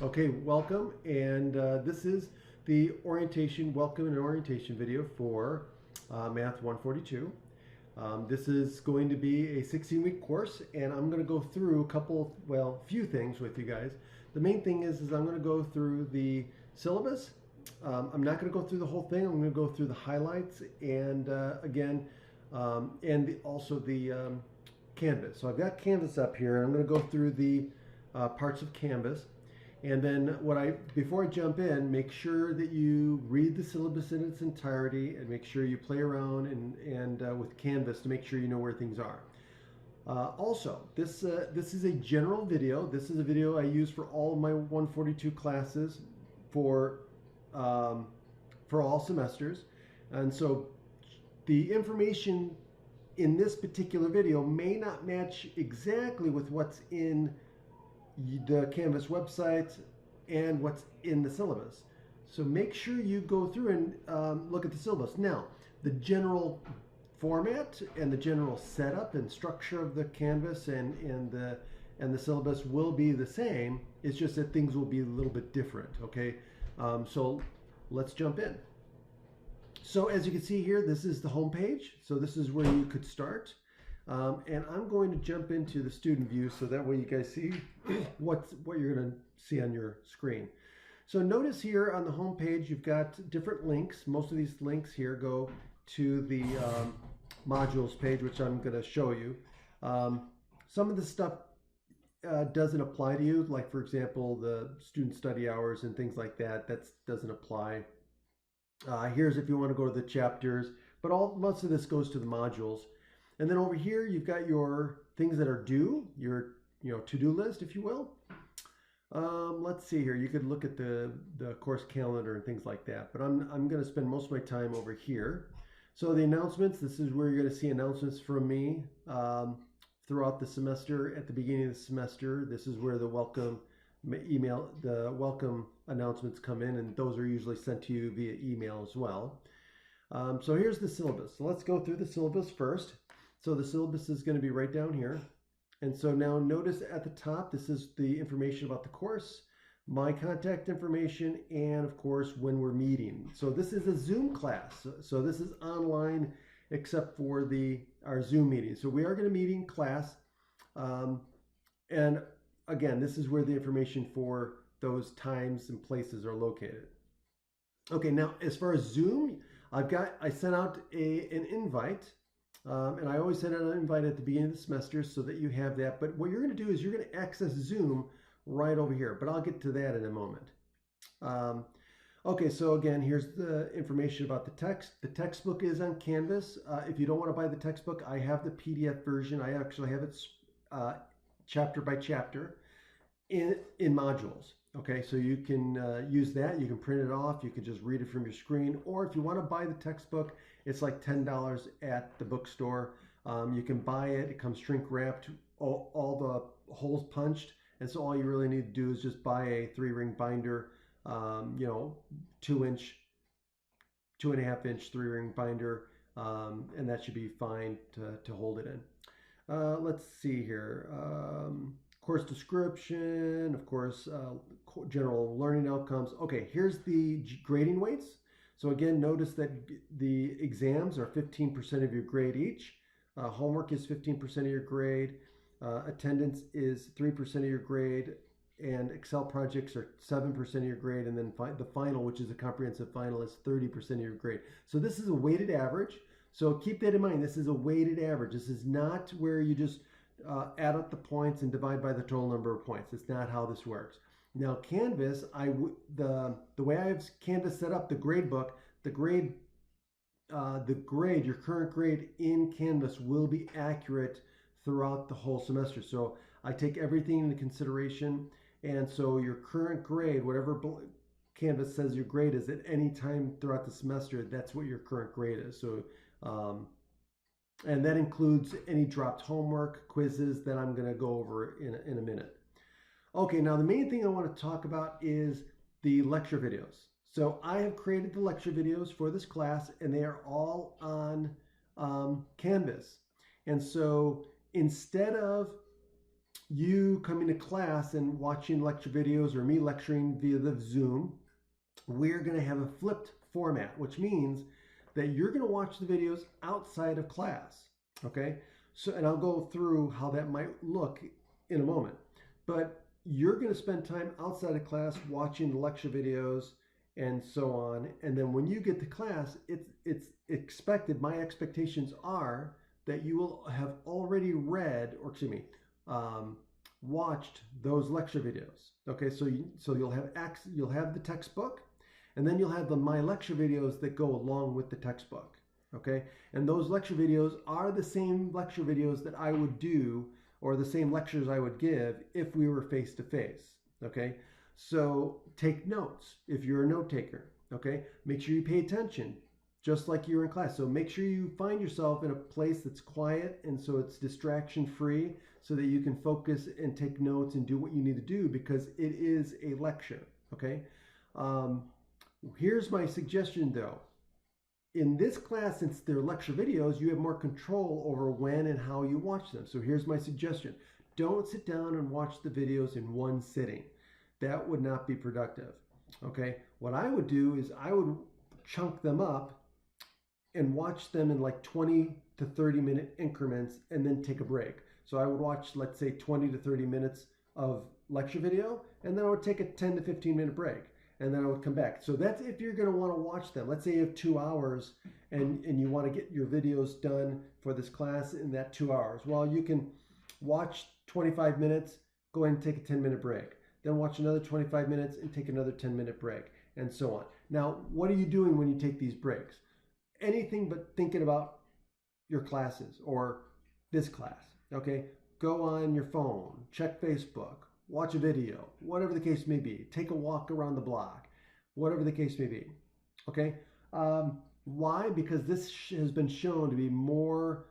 Okay, welcome, and this is the welcome and orientation video for Math 142. This is going to be a 16-week course, and I'm going to go through few things with you guys. The main thing is I'm going to go through the syllabus. I'm not going to go through the whole thing. I'm going to go through the highlights and also the Canvas. So I've got Canvas up here. I'm going to go through the parts of Canvas. And then before I jump in, make sure that you read the syllabus in its entirety and make sure you play around and with Canvas to make sure you know where things are. Also, this is a general video. This is a video I use for all of my 142 classes for all semesters. And so the information in this particular video may not match exactly with what's in the Canvas website and what's in the syllabus. So make sure you go through and look at the syllabus. Now, the general format and the general setup and structure of the Canvas and the syllabus will be the same. It's just that things will be a little bit different, okay? So let's jump in. So as you can see here, this is the home page. So this is where you could start. And I'm going to jump into the student view so that way you guys see what you're going to see on your screen. So notice here on the home page you've got different links. Most of these links here go to the modules page, which I'm going to show you. Some of the stuff doesn't apply to you, like for example the student study hours and things like that. That doesn't apply. Here's if you want to go to the chapters, but most of this goes to the modules. And then over here, you've got your things that are due, your to-do list, if you will. Let's see here. You could look at the course calendar and things like that. But I'm going to spend most of my time over here. So the announcements. This is where you're going to see announcements from me throughout the semester. At the beginning of the semester, this is where the welcome announcements come in, and those are usually sent to you via email as well. So here's the syllabus. So let's go through the syllabus first. So the syllabus is going to be right down here. And so now notice at the top, this is the information about the course, my contact information, and of course when we're meeting. So this is a Zoom class. So this is online except for our Zoom meeting. So we are going to meet in class. And again, this is where the information for those times and places are located. Okay, now as far as Zoom, I sent out an invite. And I always send out an invite at the beginning of the semester so that you have that. But what you're going to do is you're going to access Zoom right over here. But I'll get to that in a moment. Okay, so again, here's the information about the text. The textbook is on Canvas. If you don't want to buy the textbook, I have the PDF version. I actually have it chapter by chapter in modules. Okay, so you can use that. You can print it off. You can just read it from your screen. Or if you want to buy the textbook, it's like $10 at the bookstore. You can buy it. It comes shrink wrapped, all the holes punched. And so all you really need to do is just buy a 3-ring binder, 2-inch, 2.5-inch 3-ring binder. And that should be fine to hold it in. Let's see here. Course description, of course, general learning outcomes. Okay, here's the grading weights. So again, notice that the exams are 15% of your grade each. Homework is 15% of your grade. Attendance is 3% of your grade. And Excel projects are 7% of your grade. And then the final, which is a comprehensive final, is 30% of your grade. So this is a weighted average. So keep that in mind. This is a weighted average. This is not where you just add up the points and divide by the total number of points. It's not how this works. Now Canvas, the way I have Canvas set up, the grade book, your current grade in Canvas will be accurate throughout the whole semester. So I take everything into consideration, and so your current grade, whatever Canvas says your grade is at any time throughout the semester, that's what your current grade is. So and that includes any dropped homework, quizzes that I'm going to go over in a minute. Okay, now the main thing I want to talk about is the lecture videos. So I have created the lecture videos for this class, and they are all on Canvas. And so instead of you coming to class and watching lecture videos or me lecturing via the Zoom, we're going to have a flipped format, which means that you're going to watch the videos outside of class. Okay, so, and I'll go through how that might look in a moment, but you're going to spend time outside of class watching the lecture videos and so on. And then when you get to class, it's expected, my expectations are that you will have already read, or excuse me, watched those lecture videos. Okay, so you'll have the textbook, and then you'll have the my lecture videos that go along with the textbook. Okay, and those lecture videos are the same lecture videos that I would do, or the same lectures I would give if we were face to face. Okay, so take notes if you're a note taker. Okay, make sure you pay attention just like you're in class. So make sure you find yourself in a place that's quiet, and so it's distraction free, so that you can focus and take notes and do what you need to do, because it is a lecture. Okay, here's my suggestion though. In this class, since they're lecture videos, you have more control over when and how you watch them. So here's my suggestion. Don't sit down and watch the videos in one sitting. That would not be productive. Okay, what I would do is I would chunk them up and watch them in like 20 to 30 minute increments and then take a break. So I would watch, let's say, 20 to 30 minutes of lecture video, and then I would take a 10 to 15 minute break, and then I would come back. So that's if you're going to want to watch them. Let's say you have 2 hours and you want to get your videos done for this class in that 2 hours. Well, you can watch 25 minutes, go ahead and take a 10-minute break. Then watch another 25 minutes and take another 10-minute break, and so on. Now, what are you doing when you take these breaks? Anything but thinking about your classes or this class. Okay, go on your phone, check Facebook, watch a video, whatever the case may be. Take a walk around the block, whatever the case may be. Okay, why? Because this has been shown to be more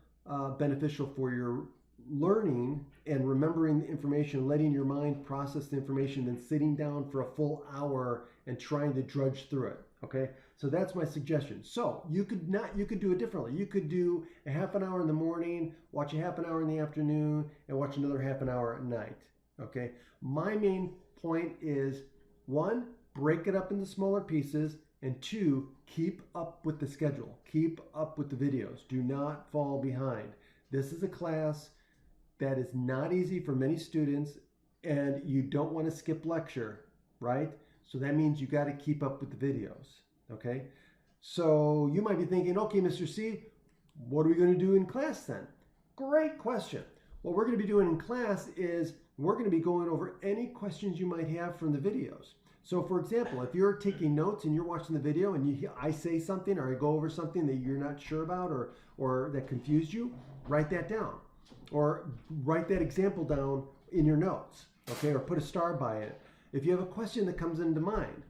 beneficial for your learning and remembering the information, letting your mind process the information, than sitting down for a full hour and trying to drudge through it. Okay, so that's my suggestion. So you could do it differently. You could do a half an hour in the morning, watch a half an hour in the afternoon, and watch another half an hour at night. Okay, my main point is, 1, break it up into smaller pieces, and 2, keep up with the schedule. Keep up with the videos. Do not fall behind. This is a class that is not easy for many students, and you don't want to skip lecture, right? So that means you got to keep up with the videos. Okay, so you might be thinking, okay, Mr. C, what are we going to do in class then? Great question. What we're going to be doing in class is we're going to be going over any questions you might have from the videos. So for example, if you're taking notes and you're watching the video and I say something or I go over something that you're not sure about or that confused you, write that down, or write that example down in your notes, okay, or put a star by it. If you have a question that comes into mind,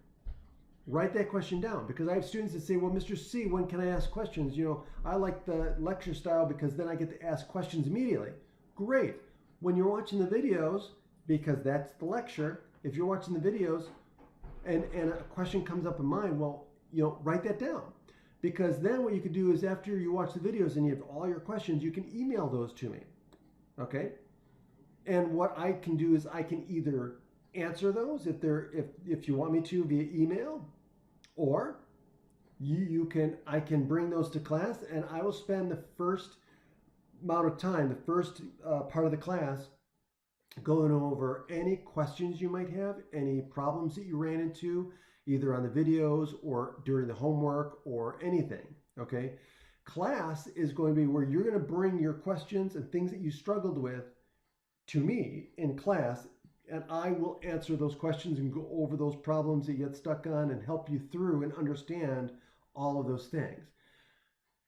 write that question down, because I have students that say, well, Mr. C, when can I ask questions? You know, I like the lecture style because then I get to ask questions immediately. Great. When you're watching the videos, because that's the lecture, if you're watching the videos and a question comes up in mind, well, you know, write that down. Because then what you could do is, after you watch the videos and you have all your questions, you can email those to me. Okay? And what I can do is I can either answer those if you want me to via email, or I can bring those to class, and I will spend the first amount of time, the first part of the class, going over any questions you might have, any problems that you ran into, either on the videos or during the homework or anything. Okay, class is going to be where you're going to bring your questions and things that you struggled with to me in class, and I will answer those questions and go over those problems that you get stuck on and help you through and understand all of those things.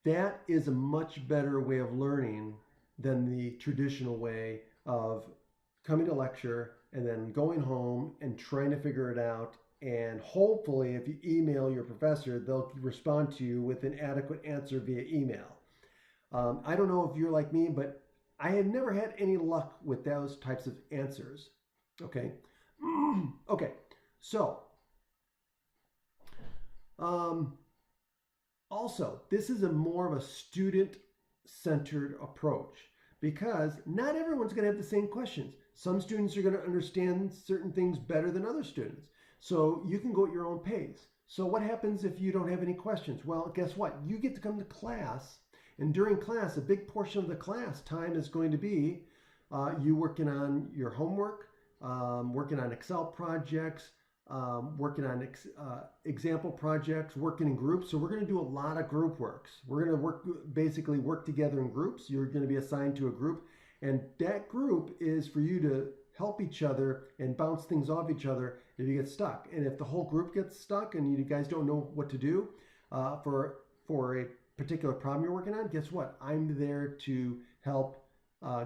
That is a much better way of learning than the traditional way of coming to lecture and then going home and trying to figure it out. And hopefully, if you email your professor, they'll respond to you with an adequate answer via email. I don't know if you're like me, but I have never had any luck with those types of answers. Okay. Okay. So, also, this is more of a student-centered approach, because not everyone's going to have the same questions. Some students are going to understand certain things better than other students. So you can go at your own pace. So what happens if you don't have any questions? Well, guess what? You get to come to class, and during class, a big portion of the class time is going to be you working on your homework, working on Excel projects, working on example projects, working in groups. So we're going to do a lot of group works. We're going to basically work together in groups. You're going to be assigned to a group, and that group is for you to help each other and bounce things off each other if you get stuck. And if the whole group gets stuck and you guys don't know what to do for a particular problem you're working on, guess what? I'm there to help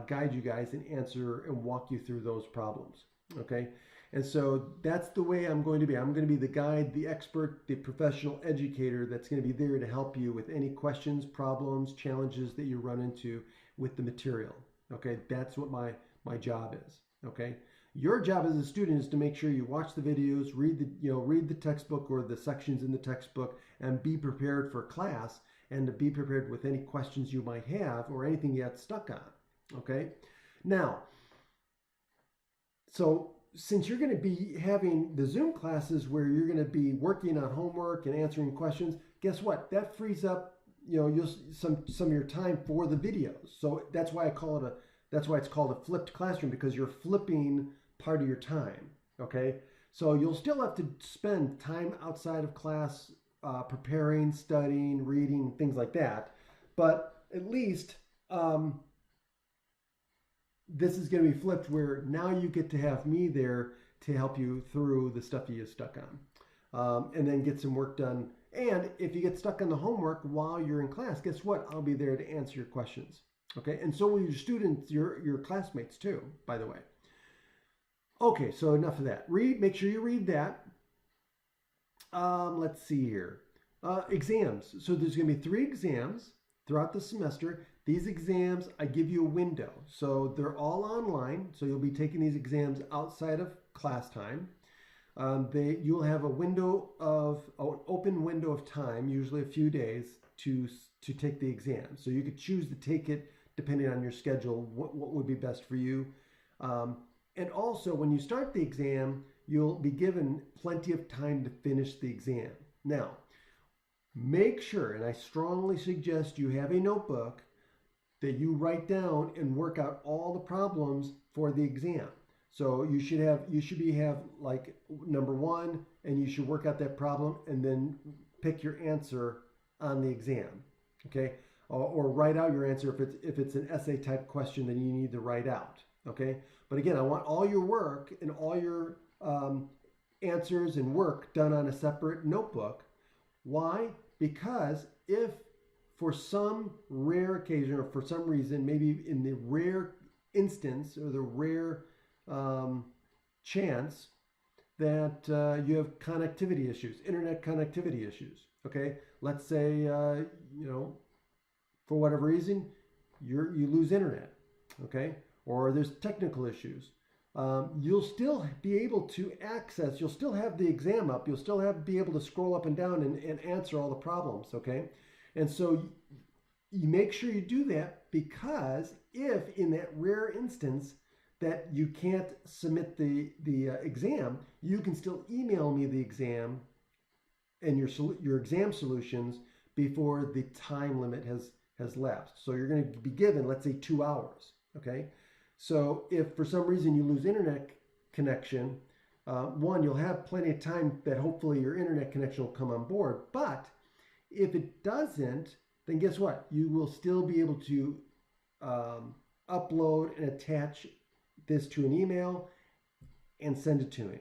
guide you guys and answer and walk you through those problems. Okay? And so that's the way I'm going to be. I'm going to be the guide, the expert, the professional educator that's going to be there to help you with any questions, problems, challenges that you run into with the material. Okay? That's what my job is. Okay? Your job as a student is to make sure you watch the videos, read the textbook or the sections in the textbook, and be prepared for class, and to be prepared with any questions you might have or anything you get stuck on. Okay? Now, so since you're going to be having the Zoom classes where you're going to be working on homework and answering questions, guess what? That frees up, some of your time for the videos. So that's why it's called a flipped classroom, because you're flipping part of your time. Okay? So you'll still have to spend time outside of class preparing, studying, reading, things like that. But at least this is going to be flipped, where now you get to have me there to help you through the stuff you get stuck on, and then get some work done. And if you get stuck on the homework while you're in class, guess what? I'll be there to answer your questions. Okay, and so will your students, your classmates too, by the way. Okay, so enough of that. Make sure you read that. Let's see here. Exams. So there's going to be 3 exams throughout the semester. These exams, I give you a window. So they're all online. So you'll be taking these exams outside of class time. You'll have an open window of time, usually a few days, to take the exam. So you could choose to take it depending on your schedule, what would be best for you. And also, when you start the exam, you'll be given plenty of time to finish the exam. Now, make sure, and I strongly suggest you have a notebook that you write down and work out all the problems for the exam. So you should have like number 1, and you should work out that problem and then pick your answer on the exam. Okay? Or write out your answer if it's an essay type question that you need to write out. Okay? But again, I want all your work and all your answers and work done on a separate notebook. Why? Because if for some rare occasion or for some reason, maybe in the rare instance or the rare chance that you have connectivity issues, internet connectivity issues, okay? Let's say, for whatever reason, you lose internet, okay? Or there's technical issues. You'll still be able to access, you'll still have the exam up, you'll still be able to scroll up and down and answer all the problems, okay? And so you make sure you do that, because if in that rare instance that you can't submit the exam, you can still email me the exam and your exam solutions before the time limit has lapsed. So you're going to be given, let's say, 2 hours, okay? So if for some reason you lose internet connection, one, you'll have plenty of time that hopefully your internet connection will come on board. But if it doesn't, then guess what? You will still be able to upload and attach this to an email and send it to me.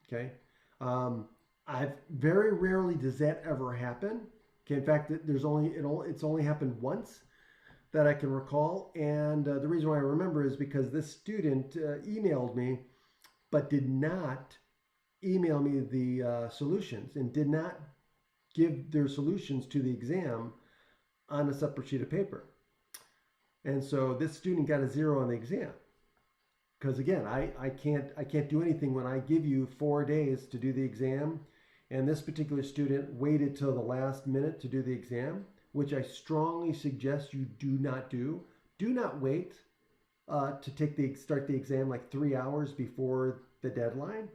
Okay. I've very rarely does that ever happen. Okay. In fact, it's only happened once that I can recall, and the reason why I remember is because this student emailed me, but did not email me the solutions, and did not give their solutions to the exam on a separate sheet of paper. And so this student got a 0 on the exam. Because again, I can't do anything when I give you 4 days to do the exam, and this particular student waited till the last minute to do the exam, which I strongly suggest you do not do. Do not wait to start the exam like 3 hours before the deadline.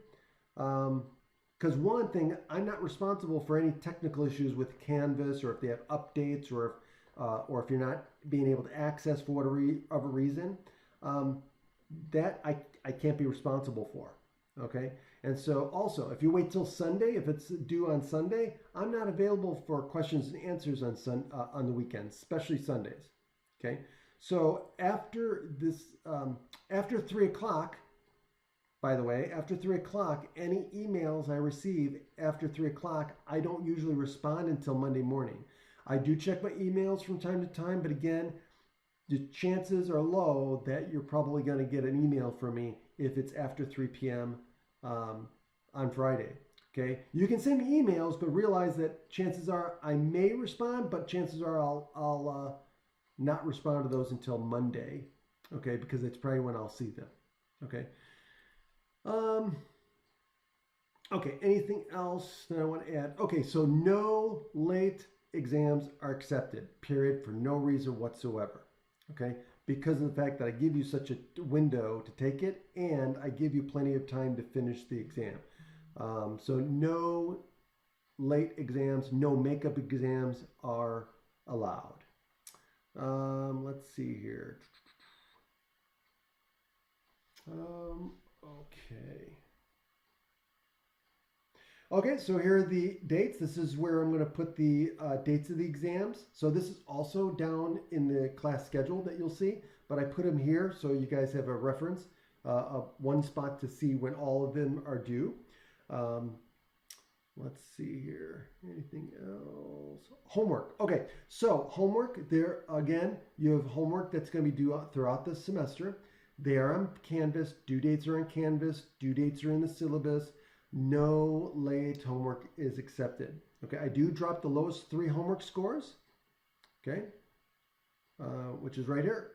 Because one thing, I'm not responsible for any technical issues with Canvas, or if they have updates, or if you're not being able to access for whatever reason. That I can't be responsible for. Okay. And so also, if you wait till Sunday, if it's due on Sunday, I'm not available for questions and answers on the weekends, especially Sundays. Okay. So after 3 o'clock, by the way, after 3 o'clock, any emails I receive after 3 o'clock, I don't usually respond until Monday morning. I do check my emails from time to time, but again, the chances are low that you're probably going to get an email from me if it's after 3 p.m. On Friday. Okay, you can send me emails, but realize that chances are I may respond, but chances are I'll not respond to those until Monday. Okay, because it's probably when I'll see them. Okay. Okay, anything else that I want to add? Okay, so no late exams are accepted, period, for no reason whatsoever. Okay, because of the fact that I give you such a window to take it, and I give you plenty of time to finish the exam. So no late exams, no makeup exams are allowed. Let's see here. Okay, so here are the dates. This is where I'm going to put the dates of the exams. So this is also down in the class schedule that you'll see, but I put them here so you guys have a reference, one spot to see when all of them are due. Let's see here. Anything else? Homework. Okay, so homework, there again, you have homework that's going to be due throughout the semester. They are on Canvas. Due dates are on Canvas. Due dates are in the syllabus. No late homework is accepted. Okay, I do drop the lowest 3 homework scores. Okay, which is right here.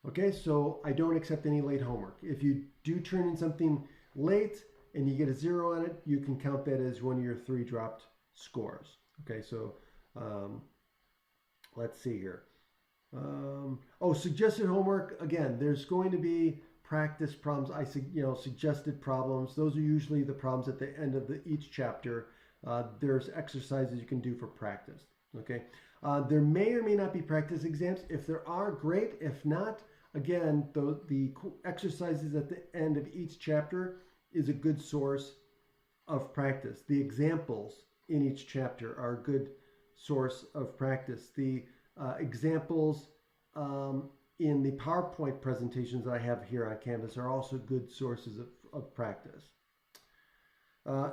Okay, so I don't accept any late homework. If you do turn in something late and you get a 0 on it, you can count that as one of your 3 dropped scores. Okay, so let's see here. Suggested homework. Again, there's going to be practice problems. Suggested problems. Those are usually the problems at the end of each chapter. There's exercises you can do for practice. Okay. There may or may not be practice exams. If there are, great. If not, again, the exercises at the end of each chapter is a good source of practice. The examples in each chapter are a good source of practice. The examples in the PowerPoint presentations that I have here on Canvas are also good sources of practice.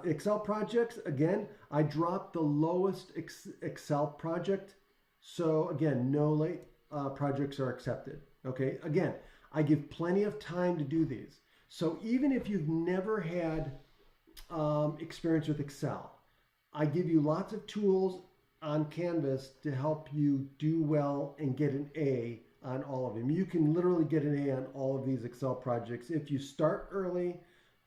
Excel projects, again, I dropped the lowest Excel project. So again, no late projects are accepted. Okay, again, I give plenty of time to do these. So even if you've never had experience with Excel, I give you lots of tools on Canvas to help you do well and get an A on all of them. You can literally get an A on all of these Excel projects if you start early,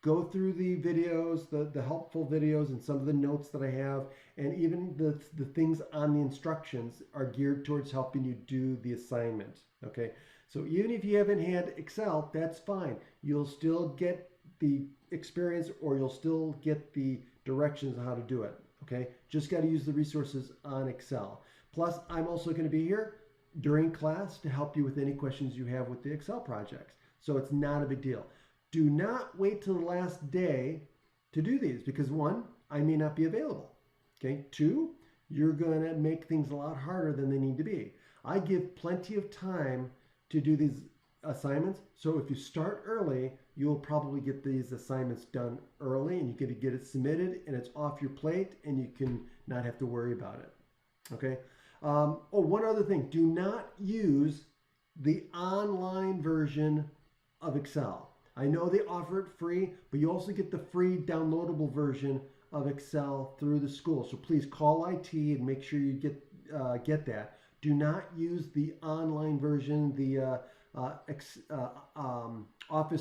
go through the videos, the helpful videos, and some of the notes that I have, and even the things on the instructions are geared towards helping you do the assignment. Okay, so even if you haven't had Excel, that's fine. You'll still get the experience, or you'll still get the directions on how to do it. Okay, just got to use the resources on Excel. Plus, I'm also going to be here during class to help you with any questions you have with the Excel projects. So it's not a big deal. Do not wait till the last day to do these, because 1, I may not be available. Okay, 2, you're going to make things a lot harder than they need to be. I give plenty of time to do these assignments. So if you start early, you'll probably get these assignments done early, and you get to get it submitted, and it's off your plate, and you can not have to worry about it. Okay. One other thing, do not use the online version of Excel. I know they offer it free, but you also get the free downloadable version of Excel through the school. So please call IT and make sure you get that. Do not use the online version, the Office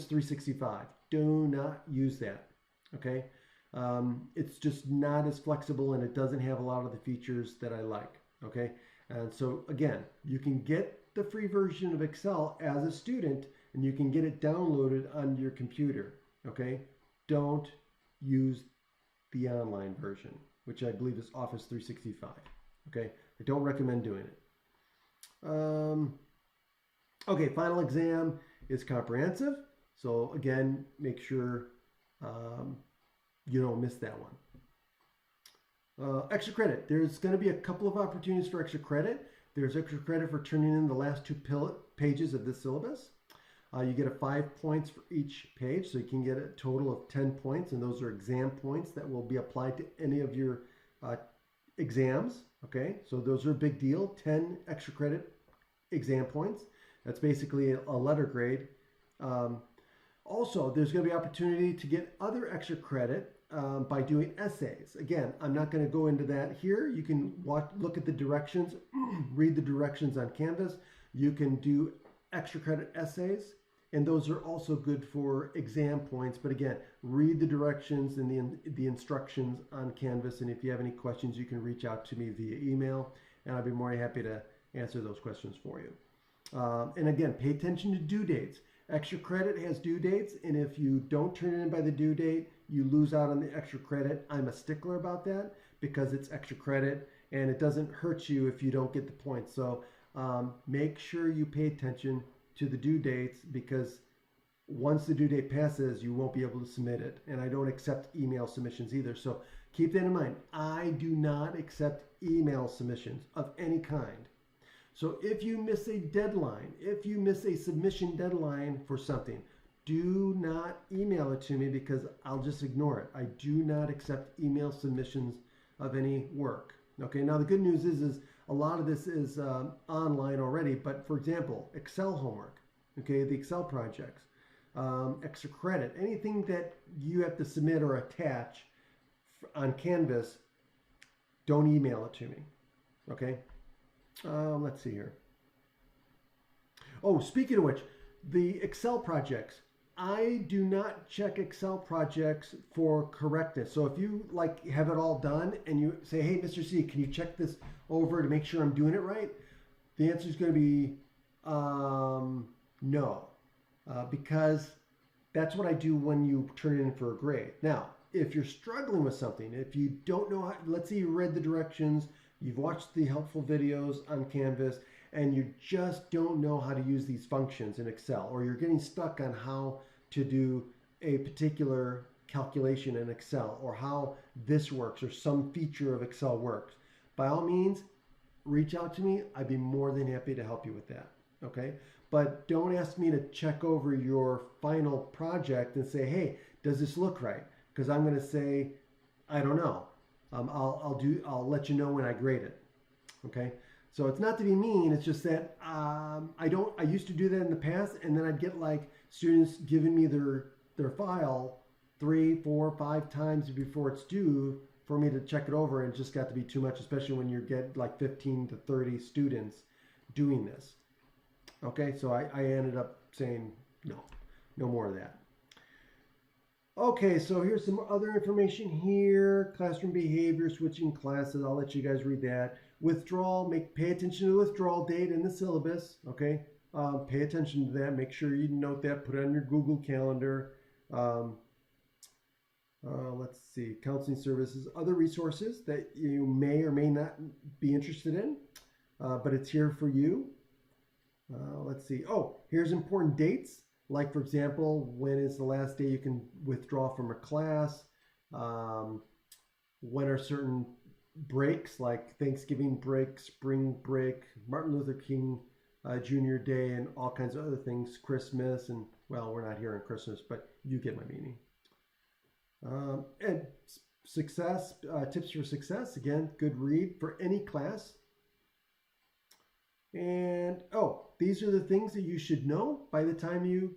365. Do not use that. Okay, it's just not as flexible, and it doesn't have a lot of the features that I like. Okay, and so again, you can get the free version of Excel as a student and you can get it downloaded on your computer. Okay, don't use the online version, which I believe is Office 365. Okay, I don't recommend doing it. Okay, final exam is comprehensive. So again, make sure you don't miss that one. Extra credit. There's going to be a couple of opportunities for extra credit. There's extra credit for turning in the last 2 pages of this syllabus. You get 5 points for each page, so you can get a total of 10 points, and those are exam points that will be applied to any of your exams. Okay, so those are a big deal. 10 extra credit exam points. That's basically a letter grade. Also, there's going to be opportunity to get other extra credit by doing essays. Again, I'm not going to go into that here. You can look at the directions, read the directions on Canvas. You can do extra credit essays, and those are also good for exam points. But again, read the directions and the instructions on Canvas, and if you have any questions, you can reach out to me via email, and I'll be more than happy to answer those questions for you. And again, pay attention to due dates. Extra credit has due dates, and if you don't turn it in by the due date, you lose out on the extra credit. I'm a stickler about that because it's extra credit, and it doesn't hurt you if you don't get the points. So make sure you pay attention to the due dates, because once the due date passes, you won't be able to submit it. And I don't accept email submissions either. So keep that in mind. I do not accept email submissions of any kind. So if you miss a deadline, if you miss a submission deadline for something, do not email it to me, because I'll just ignore it. I do not accept email submissions of any work. Okay, now the good news is a lot of this is online already, but for example, Excel homework, okay, the Excel projects, extra credit, anything that you have to submit or attach on Canvas, don't email it to me, okay? Let's see here. Oh, speaking of which, the Excel projects, I do not check Excel projects for correctness. So if you have it all done and you say, hey, Mr. C, can you check this over to make sure I'm doing it right? The answer is going to be no, because that's what I do when you turn it in for a grade. Now, if you're struggling with something, if you don't know how, let's say you read the directions, you've watched the helpful videos on Canvas, and you just don't know how to use these functions in Excel, or you're getting stuck on how to do a particular calculation in Excel, or how this works, or some feature of Excel works, by all means, reach out to me. I'd be more than happy to help you with that, okay? But don't ask me to check over your final project and say, hey, does this look right? Because I'm going to say, I don't know. I'll let you know when I grade it. Okay, so it's not to be mean. It's just that I used to do that in the past, and then I'd get students giving me their file 3, 4, 5 times before it's due for me to check it over, and it just got to be too much, especially when you get 15 to 30 students doing this. Okay, so I ended up saying no more of that. Okay, so here's some other information here. Classroom behavior, switching classes. I'll let you guys read that. Withdrawal, pay attention to the withdrawal date in the syllabus. Okay, pay attention to that. Make sure you note that. Put it on your Google Calendar. Let's see, counseling services, other resources that you may or may not be interested in, but it's here for you. Let's see. Oh, here's important dates. Like, for example, when is the last day you can withdraw from a class? When are certain breaks, like Thanksgiving break, spring break, Martin Luther King Jr. Day, and all kinds of other things, Christmas, and, well, we're not here on Christmas, but you get my meaning. And success, tips for success, again, good read for any class. And, oh, these are the things that you should know by the time you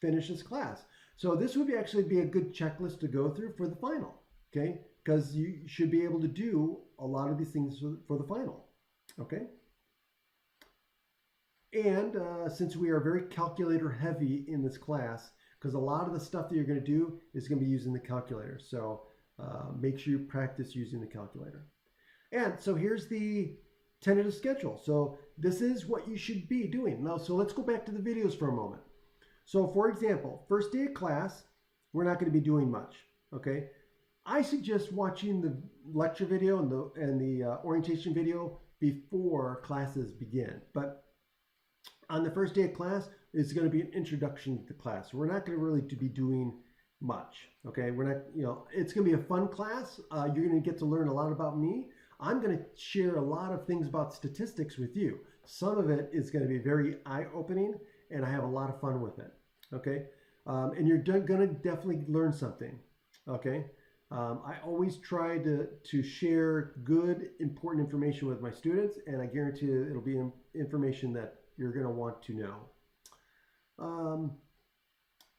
finish this class. So this would actually be a good checklist to go through for the final, okay? Because you should be able to do a lot of these things for the final, okay? And since we are very calculator heavy in this class, because a lot of the stuff that you're going to do is going to be using the calculator. So make sure you practice using the calculator. And so here's the tentative schedule. So this is what you should be doing. Now, so let's go back to the videos for a moment. So for example, first day of class, we're not going to be doing much, okay? I suggest watching the lecture video and the orientation video before classes begin. But on the first day of class, it's going to be an introduction to the class. We're not going to really be doing much, okay? We're not, you know, it's going to be a fun class. You're going to get to learn a lot about me. I'm going to share a lot of things about statistics with you. Some of it is going to be very eye-opening, and I have a lot of fun with it, okay? And you're going to definitely learn something, okay? I always try to share good, important information with my students, and I guarantee you it'll be information that you're going to want to know.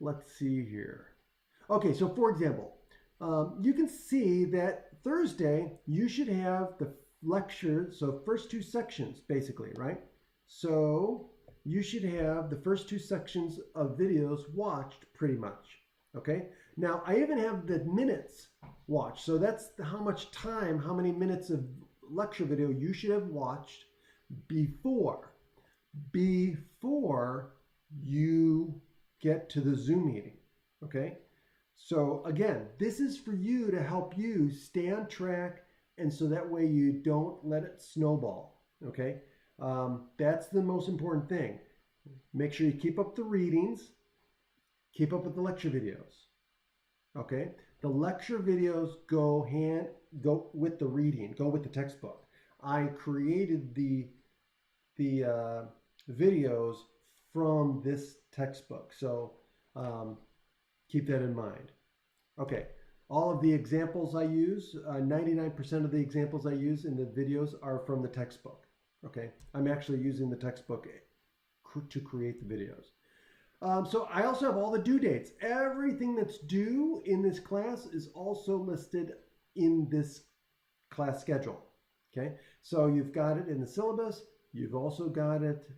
Let's see here. Okay, so for example, you can see that Thursday you should have the lecture, so first two sections basically, right? So you should have the first two sections of videos watched pretty much, okay? Now I even have the minutes watched, so that's how much time, how many minutes of lecture video you should have watched before you get to the Zoom meeting, okay? So again, this is for you to help you stay on track, and so that way you don't let it snowball, okay? That's the most important thing. Make sure you keep up the readings, keep up with the lecture videos, okay? The lecture videos go with the reading, go with the textbook. I created the videos from this textbook, so keep that in mind. Okay, all of the examples I use, 99% of the examples I use in the videos are from the textbook. Okay, I'm actually using the textbook to create the videos. So I also have all the due dates. Everything that's due in this class is also listed in this class schedule. Okay, so you've got it in the syllabus. You've also got it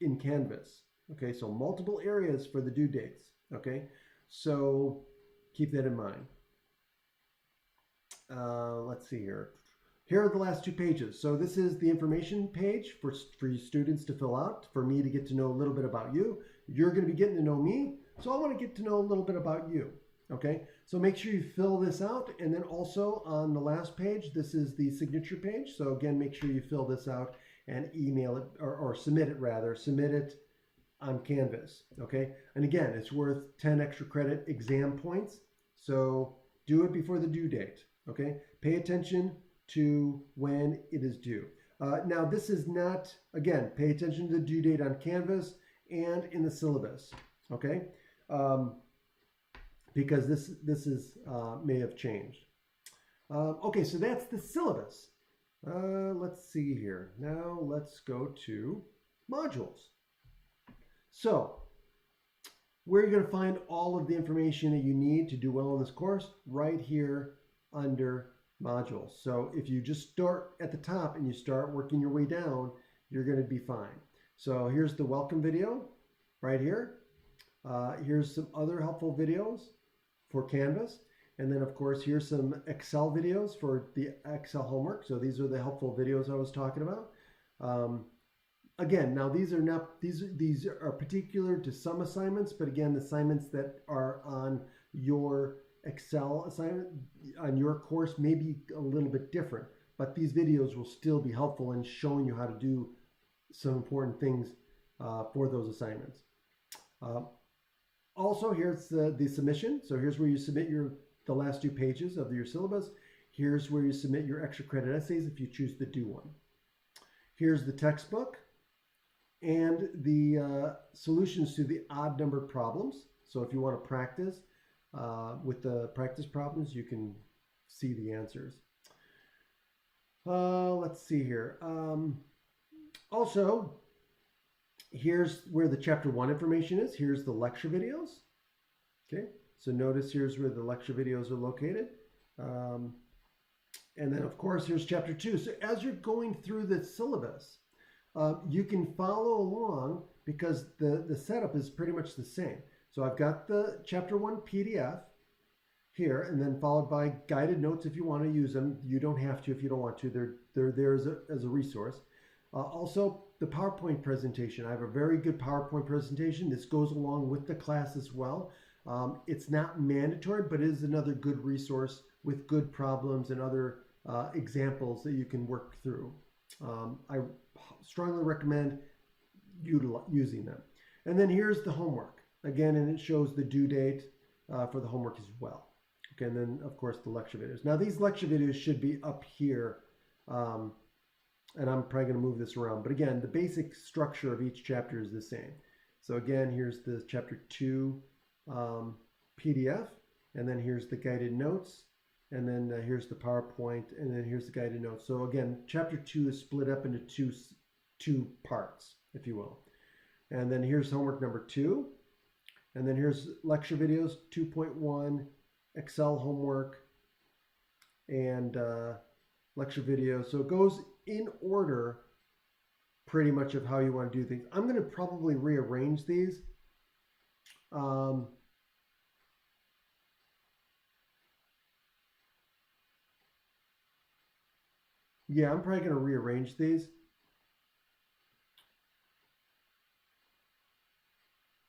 in Canvas. Okay, so multiple areas for the due dates. Okay, so keep that in mind. Let's see here. Here are the last two pages. So this is the information page for you students to fill out, for me to get to know a little bit about you. You're going to be getting to know me, so I want to get to know a little bit about you. Okay, so make sure you fill this out, and then also on the last page, this is the signature page. So again, make sure you fill this out and email it, or submit it rather. Submit it on Canvas, okay? And again, it's worth 10 extra credit exam points, so do it before the due date, okay? Pay attention to when it is due. Now, this is not, again, pay attention to the due date on Canvas and in the syllabus, okay? Because this is may have changed. Okay, so that's the syllabus. Let's see here. Now let's go to modules. So, where you're going to find all of the information that you need to do well in this course, right here under modules. So if you just start at the top and you start working your way down, you're going to be fine. So here's the welcome video right here. Here's some other helpful videos for Canvas. And then of course, here's some Excel videos for the Excel homework. So these are the helpful videos I was talking about. Again, now these are particular to some assignments, but again, the assignments that are on your Excel assignment, on your course, may be a little bit different, but these videos will still be helpful in showing you how to do some important things for those assignments. Also, here's the submission. So here's where you submit the last 2 pages of your syllabus. Here's where you submit your extra credit essays if you choose the due one. Here's the textbook and the solutions to the odd number problems. So if you want to practice with the practice problems, you can see the answers. Let's see here. Also, here's where the chapter 1 information is. Here's the lecture videos. Okay, so notice here's where the lecture videos are located. And then of course, here's chapter 2. So as you're going through the syllabus, you can follow along because the setup is pretty much the same. So I've got the chapter 1 PDF here, and then followed by guided notes if you want to use them. You don't have to if you don't want to. They're there as a resource. Also the PowerPoint presentation. I have a very good PowerPoint presentation. This goes along with the class as well. It's not mandatory, but it is another good resource with good problems and other examples that you can work through. I strongly recommend using them. And then here's the homework. Again, and it shows the due date for the homework as well. Okay, and then, of course, the lecture videos. Now, these lecture videos should be up here. And I'm probably going to move this around. But again, the basic structure of each chapter is the same. So again, here's the chapter 2 PDF. And then here's the guided notes. And then here's the PowerPoint. And then here's the guided notes. So again, chapter 2 is split up into two parts, if you will. And then here's homework number 2. And then here's lecture videos 2.1, Excel homework, and lecture video. So it goes in order pretty much of how you want to do things. I'm going to probably rearrange these. Yeah, I'm probably going to rearrange these.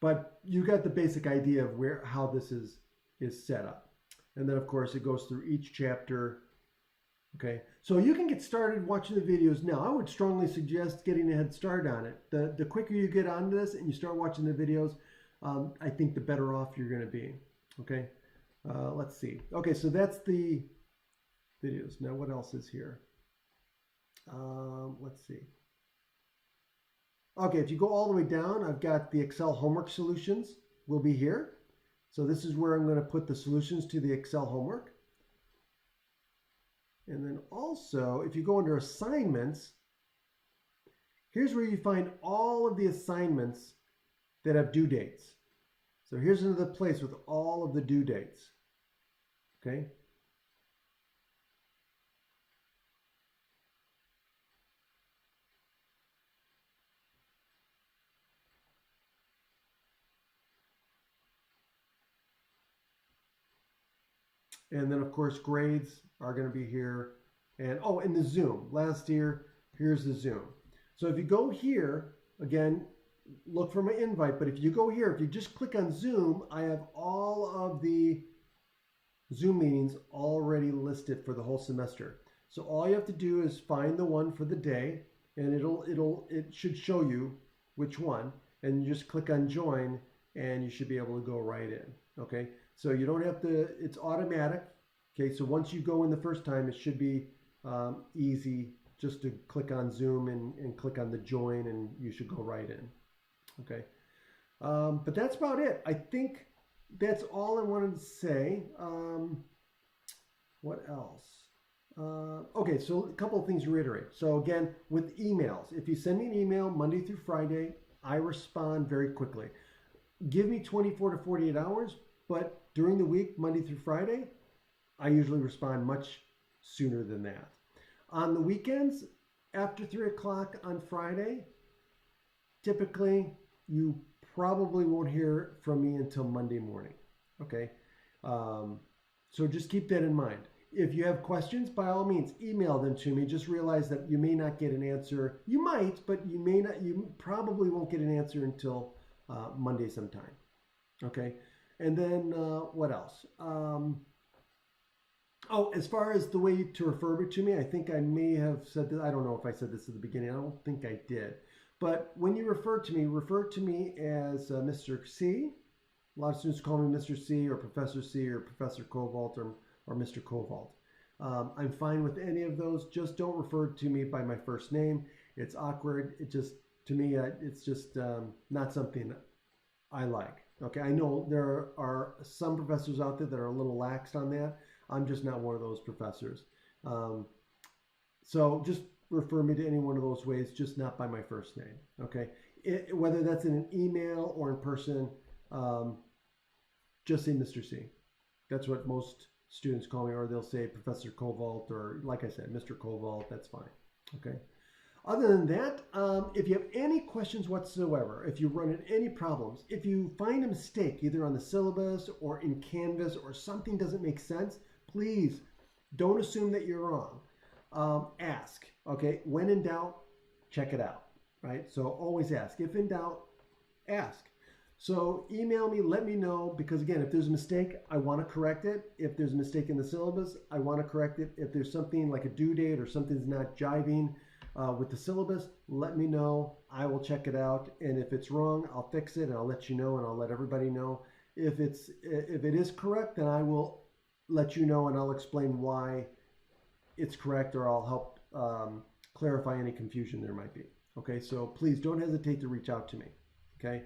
But you got the basic idea of how this is set up. And then, of course, it goes through each chapter. Okay, so you can get started watching the videos now. I would strongly suggest getting a head start on it. The quicker you get onto this and you start watching the videos, I think the better off you're going to be. Okay, let's see. Okay, so that's the videos. Now, what else is here? Let's see. Okay, if you go all the way down, I've got the Excel homework solutions will be here. So this is where I'm going to put the solutions to the Excel homework. And then also, if you go under assignments, here's where you find all of the assignments that have due dates. So here's another place with all of the due dates. Okay. And then, of course, grades are going to be here. And, oh, and the Zoom. Last year, here's the Zoom. So if you go here, again, look for my invite. But if you go here, if you just click on Zoom, I have all of the Zoom meetings already listed for the whole semester. So all you have to do is find the one for the day, and it should show you which one. And you just click on Join, and you should be able to go right in. Okay. So you don't have to, it's automatic. Okay, so once you go in the first time, it should be easy just to click on Zoom and click on the join, and you should go right in. Okay, but that's about it. I think that's all I wanted to say. What else? Okay, so a couple of things to reiterate. So again, with emails, if you send me an email Monday through Friday, I respond very quickly. Give me 24 to 48 hours, but during the week, Monday through Friday, I usually respond much sooner than that. On the weekends, after 3 o'clock on Friday, typically you probably won't hear from me until Monday morning. Okay, so just keep that in mind. If you have questions, by all means, email them to me. Just realize that you may not get an answer. You might, but you may not. You probably won't get an answer until Monday sometime. Okay. And then what else? Oh, as far as the way to refer to me, I think I may have said that. I don't know if I said this at the beginning. I don't think I did. But when you refer to me as Mr. C. A lot of students call me Mr. C or Professor C or Professor Covalt or Mr. Covalt. I'm fine with any of those. Just don't refer to me by my first name. It's awkward. It just, to me, it's just not something I like. Okay, I know there are some professors out there that are a little lax on that. I'm just not one of those professors. So just refer me to any one of those ways, just not by my first name. Okay, whether that's in an email or in person, just say Mr. C. That's what most students call me, or they'll say Professor Covalt, or like I said, Mr. Covalt. That's fine. Okay. Other than that, if you have any questions whatsoever, if you run into any problems, if you find a mistake either on the syllabus or in Canvas or something doesn't make sense, please don't assume that you're wrong. Ask. Okay. When in doubt, check it out. right? So always ask. If in doubt, ask. So email me, let me know, because again, if there's a mistake, I want to correct it. If there's a mistake in the syllabus, I want to correct it. If there's something like a due date or something's not jiving with the syllabus, let me know. I will check it out. And if it's wrong, I'll fix it and I'll let you know and I'll let everybody know. If it is correct, then I will let you know and I'll explain why it's correct, or I'll help clarify any confusion there might be. Okay, so please don't hesitate to reach out to me. Okay.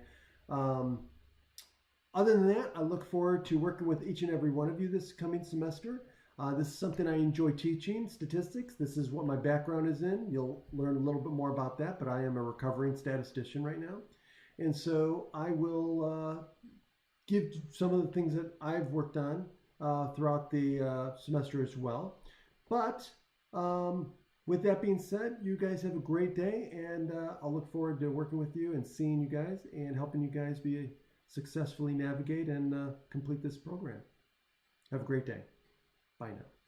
Other than that, I look forward to working with each and every one of you this coming semester. This is something I enjoy teaching, statistics. This is what my background is in. You'll learn a little bit more about that, but I am a recovering statistician right now. And so I will give some of the things that I've worked on throughout the semester as well. But with that being said, you guys have a great day, and I'll look forward to working with you and seeing you guys and helping you guys successfully navigate and complete this program. Have a great day. Bye now.